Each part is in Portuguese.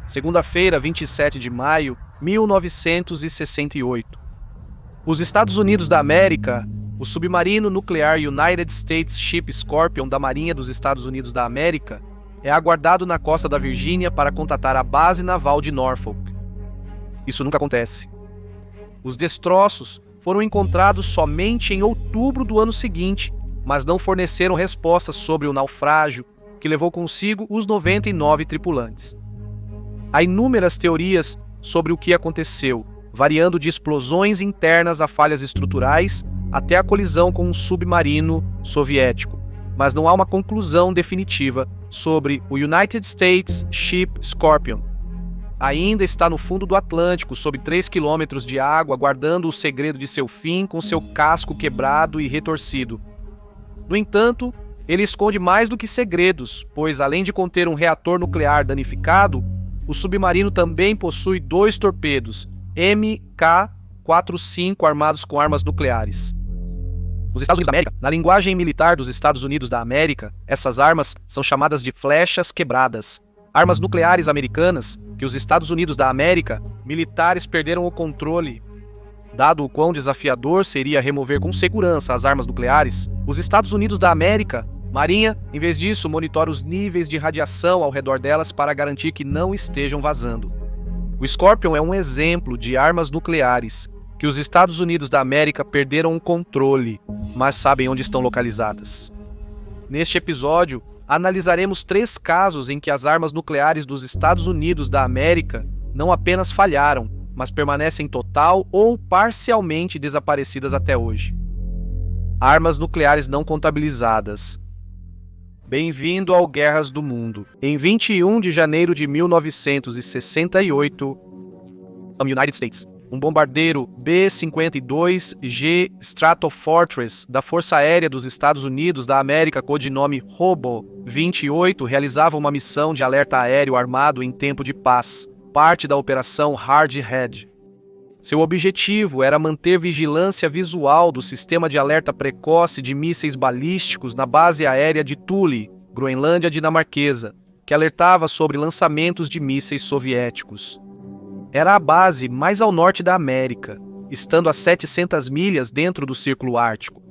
segunda-feira, 27 de maio, 1968. Os Estados Unidos da América, o submarino nuclear United States Ship Scorpion da Marinha dos Estados Unidos da América, é aguardado na costa da Virgínia para contatar a base naval de Norfolk. Isso nunca acontece. Os destroços foram encontrados somente em outubro do ano seguinte, mas não forneceram respostas sobre o naufrágio que levou consigo os 99 tripulantes. Há inúmeras teorias sobre o que aconteceu, variando de explosões internas a falhas estruturais até a colisão com um submarino soviético, mas não há uma conclusão definitiva sobre o United States Ship Scorpion. Ainda está no fundo do Atlântico, sob 3 quilômetros de água, guardando o segredo de seu fim com seu casco quebrado e retorcido. No entanto, ele esconde mais do que segredos, pois além de conter um reator nuclear danificado, o submarino também possui 2 torpedos MK-45 armados com armas nucleares. Os Estados Unidos da América, na linguagem militar dos Estados Unidos da América, essas armas são chamadas de flechas quebradas. Armas nucleares americanas que os Estados Unidos da América, militares perderam o controle. Dado o quão desafiador seria remover com segurança as armas nucleares, os Estados Unidos da América, Marinha, em vez disso, monitora os níveis de radiação ao redor delas para garantir que não estejam vazando. O Scorpion é um exemplo de armas nucleares que os Estados Unidos da América perderam o controle, mas sabem onde estão localizadas. Neste episódio, analisaremos 3 casos em que as armas nucleares dos Estados Unidos da América não apenas falharam, mas permanecem total ou parcialmente desaparecidas até hoje. Armas nucleares não contabilizadas. Bem-vindo ao Guerras do Mundo. Em 21 de janeiro de 1968, no United States, um bombardeiro B-52G Stratofortress da Força Aérea dos Estados Unidos da América, codinome Robo-28, realizava uma missão de alerta aéreo armado em tempo de paz, parte da Operação Hard Head. Seu objetivo era manter vigilância visual do sistema de alerta precoce de mísseis balísticos na base aérea de Thule, Groenlândia dinamarquesa, que alertava sobre lançamentos de mísseis soviéticos. Era a base mais ao norte da América, estando a 700 milhas dentro do Círculo Ártico.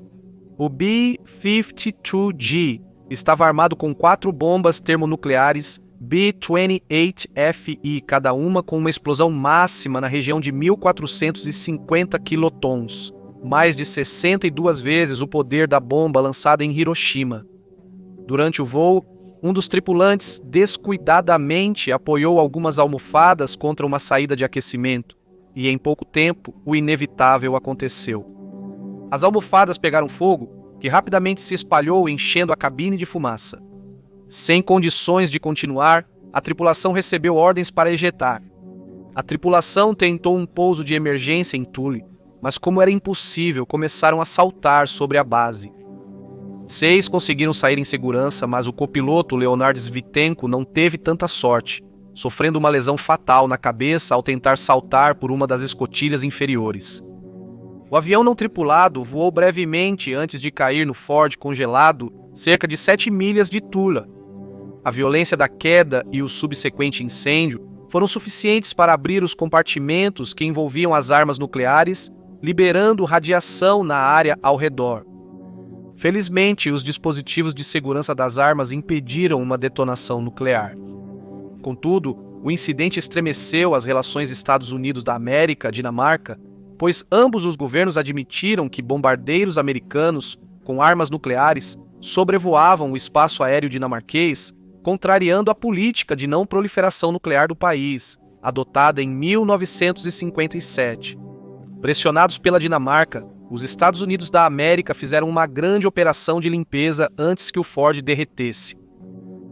O B-52G estava armado com 4 bombas termonucleares B-28FE, cada uma com uma explosão máxima na região de 1.450 quilotons, mais de 62 vezes o poder da bomba lançada em Hiroshima. Durante o voo, um dos tripulantes descuidadamente apoiou algumas almofadas contra uma saída de aquecimento, e em pouco tempo o inevitável aconteceu. As almofadas pegaram fogo, que rapidamente se espalhou enchendo a cabine de fumaça. Sem condições de continuar, a tripulação recebeu ordens para ejetar. A tripulação tentou um pouso de emergência em Thule, mas como era impossível, começaram a saltar sobre a base. 6 conseguiram sair em segurança, mas o copiloto Leonard Svitenko não teve tanta sorte, sofrendo uma lesão fatal na cabeça ao tentar saltar por uma das escotilhas inferiores. O avião não tripulado voou brevemente antes de cair no Ford congelado, cerca de 7 milhas de Tula. A violência da queda e o subsequente incêndio foram suficientes para abrir os compartimentos que envolviam as armas nucleares, liberando radiação na área ao redor. Felizmente, os dispositivos de segurança das armas impediram uma detonação nuclear. Contudo, o incidente estremeceu as relações Estados Unidos da América-Dinamarca, pois ambos os governos admitiram que bombardeiros americanos com armas nucleares sobrevoavam o espaço aéreo dinamarquês, contrariando a política de não proliferação nuclear do país, adotada em 1957. Pressionados pela Dinamarca, os Estados Unidos da América fizeram uma grande operação de limpeza antes que o Ford derretesse.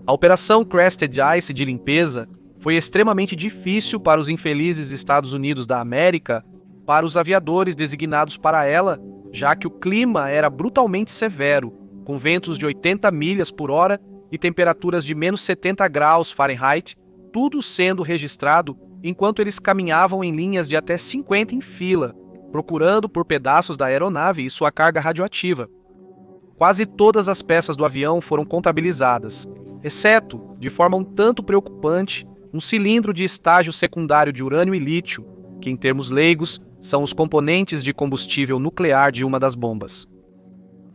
A Operação Crested Ice de limpeza foi extremamente difícil para os infelizes Estados Unidos da América, para os aviadores designados para ela, já que o clima era brutalmente severo, com ventos de 80 milhas por hora e temperaturas de menos 70 graus Fahrenheit, tudo sendo registrado enquanto eles caminhavam em linhas de até 50 em fila, procurando por pedaços da aeronave e sua carga radioativa. Quase todas as peças do avião foram contabilizadas, exceto, de forma um tanto preocupante, um cilindro de estágio secundário de urânio e lítio, que em termos leigos são os componentes de combustível nuclear de uma das bombas.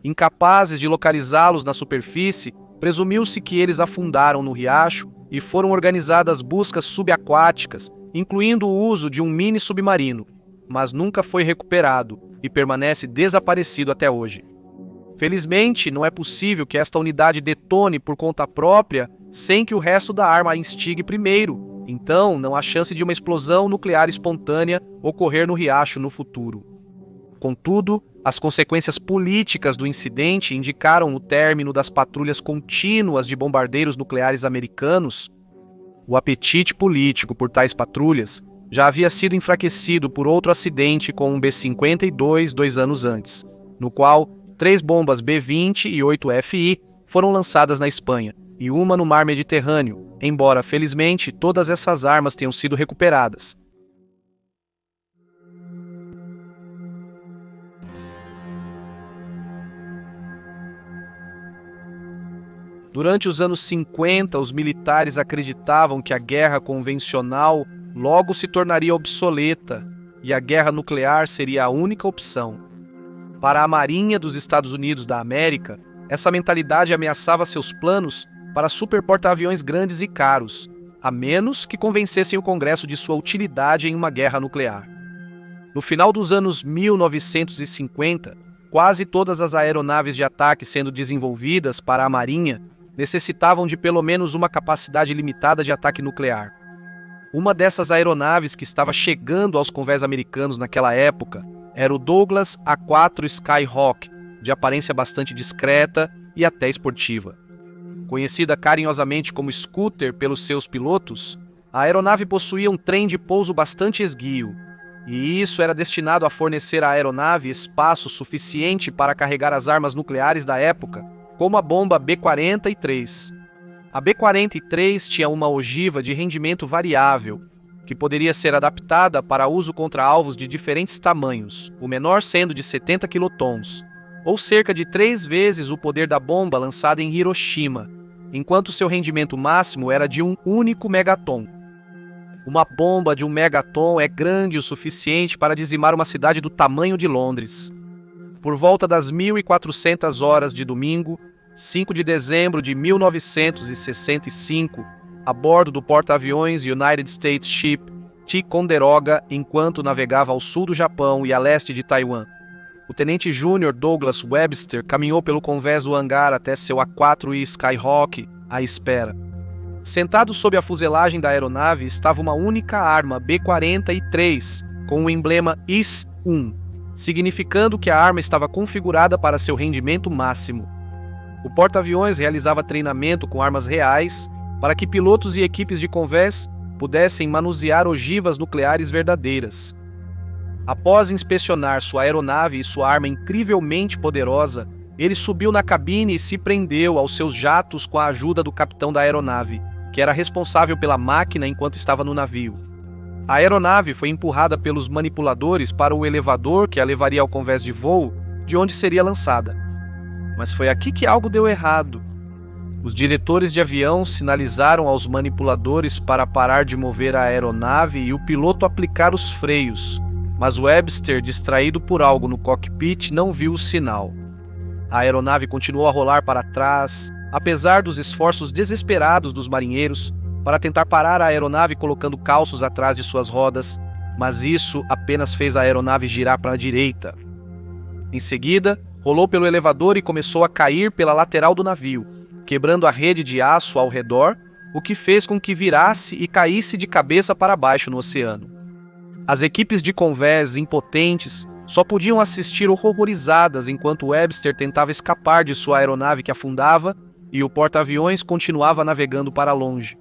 Incapazes de localizá-los na superfície, presumiu-se que eles afundaram no riacho e foram organizadas buscas subaquáticas, incluindo o uso de um mini submarino, mas nunca foi recuperado e permanece desaparecido até hoje. Felizmente, não é possível que esta unidade detone por conta própria sem que o resto da arma a instigue primeiro, então não há chance de uma explosão nuclear espontânea ocorrer no riacho no futuro. Contudo, as consequências políticas do incidente indicaram o término das patrulhas contínuas de bombardeiros nucleares americanos. O apetite político por tais patrulhas já havia sido enfraquecido por outro acidente com um B-52 2 anos antes, no qual 3 bombas B-20 e 8 FI foram lançadas na Espanha, e uma no mar Mediterrâneo, embora, felizmente, todas essas armas tenham sido recuperadas. Durante os anos 50, os militares acreditavam que a guerra convencional logo se tornaria obsoleta e a guerra nuclear seria a única opção. Para a Marinha dos Estados Unidos da América, essa mentalidade ameaçava seus planos para superporta-aviões grandes e caros, a menos que convencessem o Congresso de sua utilidade em uma guerra nuclear. No final dos anos 1950, quase todas as aeronaves de ataque sendo desenvolvidas para a Marinha necessitavam de pelo menos uma capacidade limitada de ataque nuclear. Uma dessas aeronaves que estava chegando aos convés americanos naquela época era o Douglas A-4 Skyhawk, de aparência bastante discreta e até esportiva. Conhecida carinhosamente como Scooter pelos seus pilotos, a aeronave possuía um trem de pouso bastante esguio, e isso era destinado a fornecer à aeronave espaço suficiente para carregar as armas nucleares da época, como a bomba B-43. A B-43 tinha uma ogiva de rendimento variável, que poderia ser adaptada para uso contra alvos de diferentes tamanhos, o menor sendo de 70 quilotons, ou cerca de 3 vezes o poder da bomba lançada em Hiroshima, enquanto seu rendimento máximo era de um único megaton. Uma bomba de 1 megaton é grande o suficiente para dizimar uma cidade do tamanho de Londres. Por volta das 1400 horas de domingo, 5 de dezembro de 1965, a bordo do porta-aviões United States Ship Ticonderoga, enquanto navegava ao sul do Japão e a leste de Taiwan, o tenente júnior Douglas Webster caminhou pelo convés do hangar até seu A-4 Skyhawk à espera. Sentado sob a fuselagem da aeronave estava uma única arma B-43 com o emblema IS-1, significando que a arma estava configurada para seu rendimento máximo. O porta-aviões realizava treinamento com armas reais para que pilotos e equipes de convés pudessem manusear ogivas nucleares verdadeiras. Após inspecionar sua aeronave e sua arma incrivelmente poderosa, ele subiu na cabine e se prendeu aos seus jatos com a ajuda do capitão da aeronave, que era responsável pela máquina enquanto estava no navio. A aeronave foi empurrada pelos manipuladores para o elevador que a levaria ao convés de voo, de onde seria lançada. Mas foi aqui que algo deu errado. Os diretores de avião sinalizaram aos manipuladores para parar de mover a aeronave e o piloto aplicar os freios, mas Webster, distraído por algo no cockpit, não viu o sinal. A aeronave continuou a rolar para trás, apesar dos esforços desesperados dos marinheiros para tentar parar a aeronave colocando calços atrás de suas rodas, mas isso apenas fez a aeronave girar para a direita. Em seguida, rolou pelo elevador e começou a cair pela lateral do navio, quebrando a rede de aço ao redor, o que fez com que virasse e caísse de cabeça para baixo no oceano. As equipes de convés impotentes só podiam assistir horrorizadas enquanto Webster tentava escapar de sua aeronave que afundava e o porta-aviões continuava navegando para longe.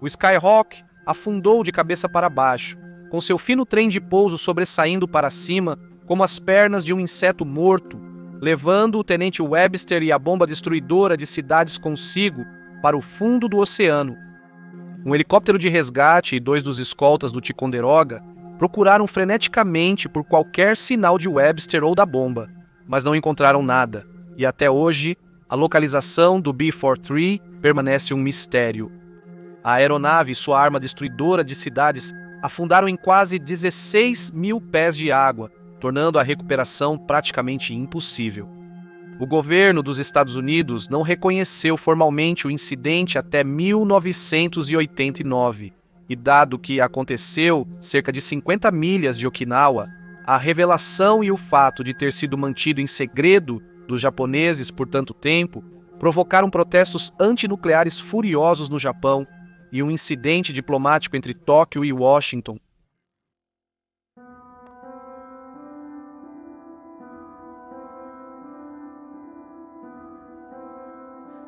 O Skyhawk afundou de cabeça para baixo, com seu fino trem de pouso sobressaindo para cima como as pernas de um inseto morto, levando o tenente Webster e a bomba destruidora de cidades consigo para o fundo do oceano. Um helicóptero de resgate e 2 dos escoltas do Ticonderoga procuraram freneticamente por qualquer sinal de Webster ou da bomba, mas não encontraram nada, e até hoje a localização do B-43 permanece um mistério. A aeronave e sua arma destruidora de cidades afundaram em quase 16 mil pés de água, tornando a recuperação praticamente impossível. O governo dos Estados Unidos não reconheceu formalmente o incidente até 1989, e dado que aconteceu cerca de 50 milhas de Okinawa, a revelação e o fato de ter sido mantido em segredo dos japoneses por tanto tempo provocaram protestos antinucleares furiosos no Japão e um incidente diplomático entre Tóquio e Washington.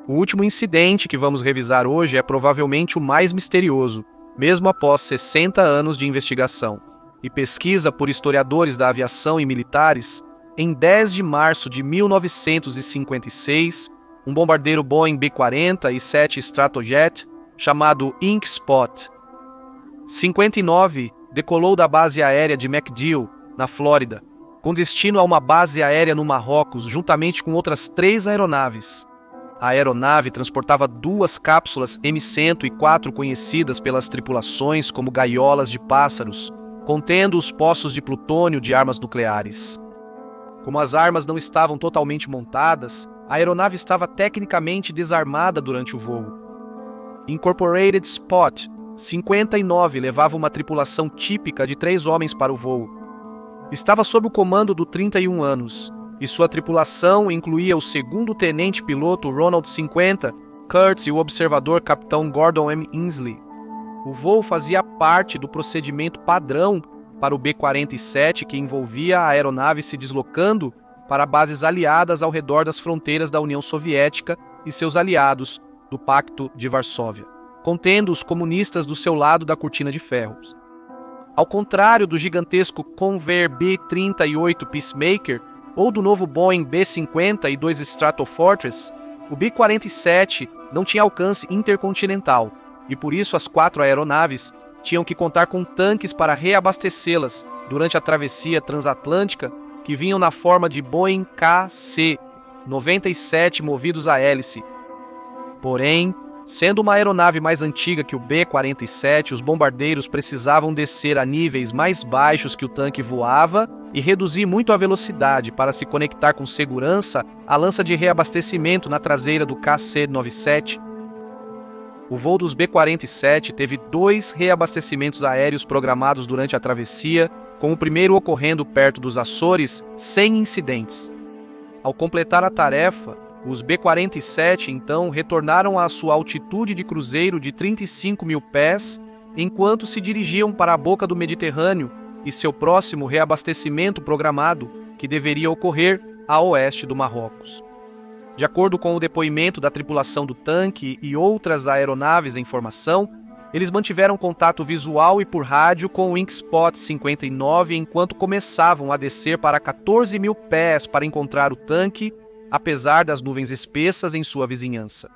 O último incidente que vamos revisar hoje é provavelmente o mais misterioso, mesmo após 60 anos de investigação e pesquisa por historiadores da aviação e militares. Em 10 de março de 1956, um bombardeiro Boeing B-40 e 7 Stratojet, chamado Ink Spot 59, decolou da base aérea de MacDill, na Flórida, com destino a uma base aérea no Marrocos, juntamente com outras 3 aeronaves. A aeronave transportava 2 cápsulas M104 conhecidas pelas tripulações como gaiolas de pássaros, contendo os poços de plutônio de armas nucleares. Como as armas não estavam totalmente montadas, a aeronave estava tecnicamente desarmada durante o voo. Incorporated Spot 59 levava uma tripulação típica de 3 homens para o voo. Estava sob o comando do 31 anos, e sua tripulação incluía o segundo tenente-piloto Ronald 50, Kurtz e o observador capitão Gordon M. Inslee. O voo fazia parte do procedimento padrão para o B-47, que envolvia a aeronave se deslocando para bases aliadas ao redor das fronteiras da União Soviética e seus aliados do Pacto de Varsóvia, contendo os comunistas do seu lado da cortina de ferro. Ao contrário do gigantesco Convair B-38 Peacemaker ou do novo Boeing B-50 e 2 Stratofortress, o B-47 não tinha alcance intercontinental, e por isso as 4 aeronaves tinham que contar com tanques para reabastecê-las durante a travessia transatlântica, que vinham na forma de Boeing KC-97 movidos a hélice. Porém, sendo uma aeronave mais antiga que o B-47, os bombardeiros precisavam descer a níveis mais baixos que o tanque voava e reduzir muito a velocidade para se conectar com segurança à lança de reabastecimento na traseira do KC-97. O voo dos B-47 teve 2 reabastecimentos aéreos programados durante a travessia, com o primeiro ocorrendo perto dos Açores, sem incidentes. Ao completar a tarefa, os B-47 então retornaram à sua altitude de cruzeiro de 35 mil pés, enquanto se dirigiam para a boca do Mediterrâneo e seu próximo reabastecimento programado, que deveria ocorrer a oeste do Marrocos. De acordo com o depoimento da tripulação do tanque e outras aeronaves em formação, eles mantiveram contato visual e por rádio com o Ink Spot 59 enquanto começavam a descer para 14 mil pés para encontrar o tanque, apesar das nuvens espessas em sua vizinhança.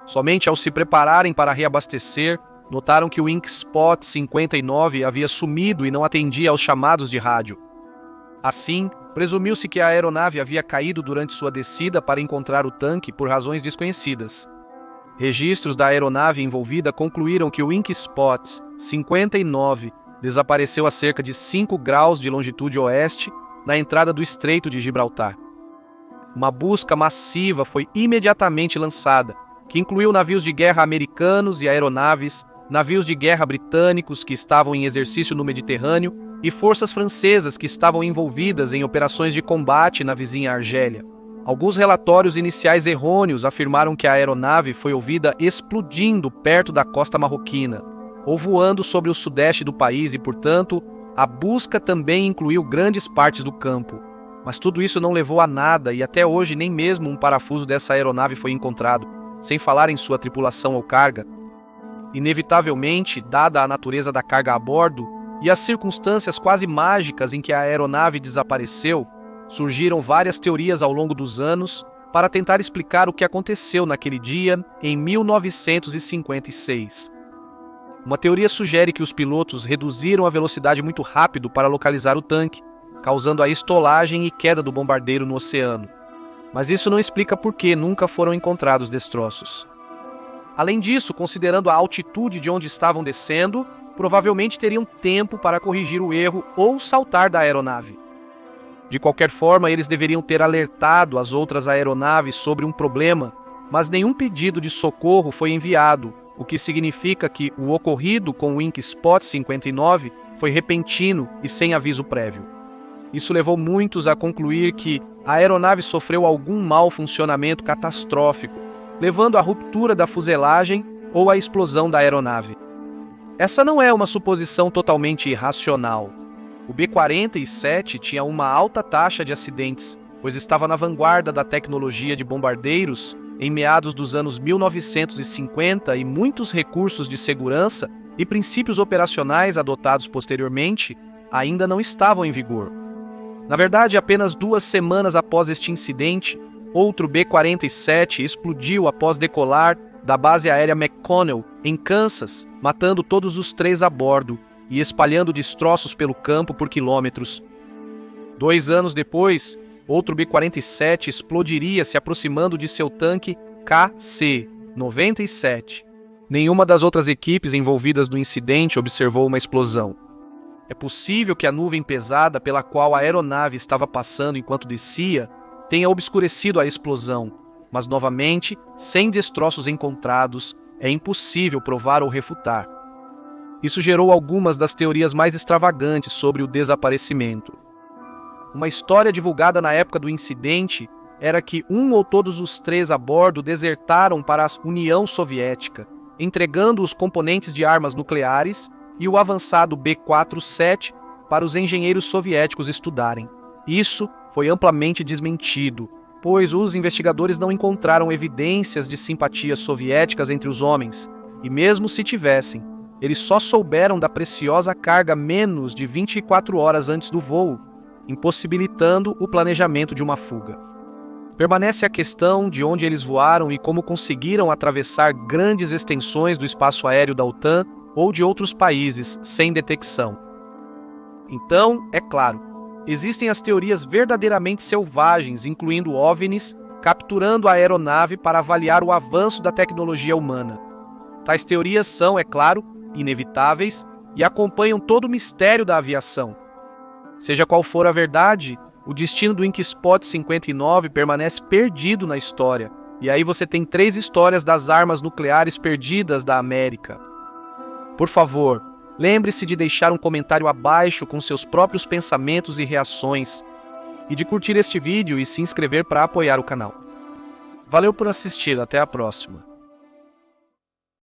Somente ao se prepararem para reabastecer, notaram que o Ink Spot 59 havia sumido e não atendia aos chamados de rádio. Assim, presumiu-se que a aeronave havia caído durante sua descida para encontrar o tanque por razões desconhecidas. Registros da aeronave envolvida concluíram que o Ink Spot 59 desapareceu a cerca de 5 graus de longitude oeste na entrada do Estreito de Gibraltar. Uma busca massiva foi imediatamente lançada, que incluiu navios de guerra americanos e aeronaves, navios de guerra britânicos que estavam em exercício no Mediterrâneo e forças francesas que estavam envolvidas em operações de combate na vizinha Argélia. Alguns relatórios iniciais errôneos afirmaram que a aeronave foi ouvida explodindo perto da costa marroquina, ou voando sobre o sudeste do país e, portanto, a busca também incluiu grandes partes do campo. Mas tudo isso não levou a nada e até hoje nem mesmo um parafuso dessa aeronave foi encontrado, sem falar em sua tripulação ou carga. Inevitavelmente, dada a natureza da carga a bordo e as circunstâncias quase mágicas em que a aeronave desapareceu, surgiram várias teorias ao longo dos anos para tentar explicar o que aconteceu naquele dia em 1956. Uma teoria sugere que os pilotos reduziram a velocidade muito rápido para localizar o tanque, causando a estolagem e queda do bombardeiro no oceano. Mas isso não explica por que nunca foram encontrados destroços. Além disso, considerando a altitude de onde estavam descendo, provavelmente teriam tempo para corrigir o erro ou saltar da aeronave. De qualquer forma, eles deveriam ter alertado as outras aeronaves sobre um problema, mas nenhum pedido de socorro foi enviado, o que significa que o ocorrido com o Wink Spot 59 foi repentino e sem aviso prévio. Isso levou muitos a concluir que a aeronave sofreu algum mau funcionamento catastrófico, levando à ruptura da fuselagem ou à explosão da aeronave. Essa não é uma suposição totalmente irracional. O B-47 tinha uma alta taxa de acidentes, pois estava na vanguarda da tecnologia de bombardeiros em meados dos anos 1950 e muitos recursos de segurança e princípios operacionais adotados posteriormente ainda não estavam em vigor. Na verdade, apenas 2 semanas após este incidente, outro B-47 explodiu após decolar da base aérea McConnell, em Kansas, matando todos os 3 a bordo e espalhando destroços pelo campo por quilômetros. 2 anos depois, outro B-47 explodiria se aproximando de seu tanque KC-97. Nenhuma das outras equipes envolvidas no incidente observou uma explosão. É possível que a nuvem pesada pela qual a aeronave estava passando enquanto descia tenha obscurecido a explosão, mas novamente, sem destroços encontrados, é impossível provar ou refutar. Isso gerou algumas das teorias mais extravagantes sobre o desaparecimento. Uma história divulgada na época do incidente era que um ou todos os 3 a bordo desertaram para a União Soviética, entregando os componentes de armas nucleares e o avançado B-47 para os engenheiros soviéticos estudarem. Isso foi amplamente desmentido, pois os investigadores não encontraram evidências de simpatias soviéticas entre os homens, e mesmo se tivessem, eles só souberam da preciosa carga menos de 24 horas antes do voo, impossibilitando o planejamento de uma fuga. Permanece a questão de onde eles voaram e como conseguiram atravessar grandes extensões do espaço aéreo da OTAN ou de outros países sem detecção. Então, é claro, existem as teorias verdadeiramente selvagens, incluindo OVNIs, capturando a aeronave para avaliar o avanço da tecnologia humana. Tais teorias são, é claro, inevitáveis e acompanham todo o mistério da aviação. Seja qual for a verdade, o destino do Wink Spot 59 permanece perdido na história, e aí você tem 3 histórias das armas nucleares perdidas da América. Por favor, lembre-se de deixar um comentário abaixo com seus próprios pensamentos e reações, e de curtir este vídeo e se inscrever para apoiar o canal. Valeu por assistir, até a próxima.